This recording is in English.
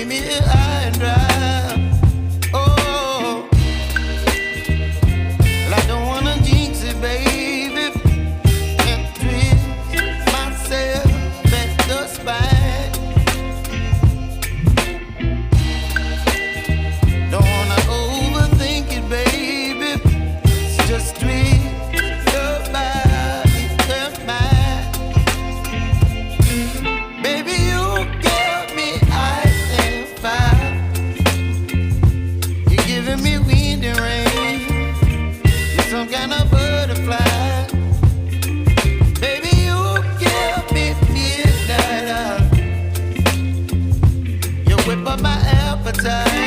leave me high and dry. Oh, well, I don't wanna jinx it, baby, and twist myself at the spine. Don't wanna overthink it, baby. It's just twist your body and mine. Baby, you give me ice and fire. You're giving me wind and rain. You're some kind of butterfly. Baby, you give me midnight. You whip up my appetite.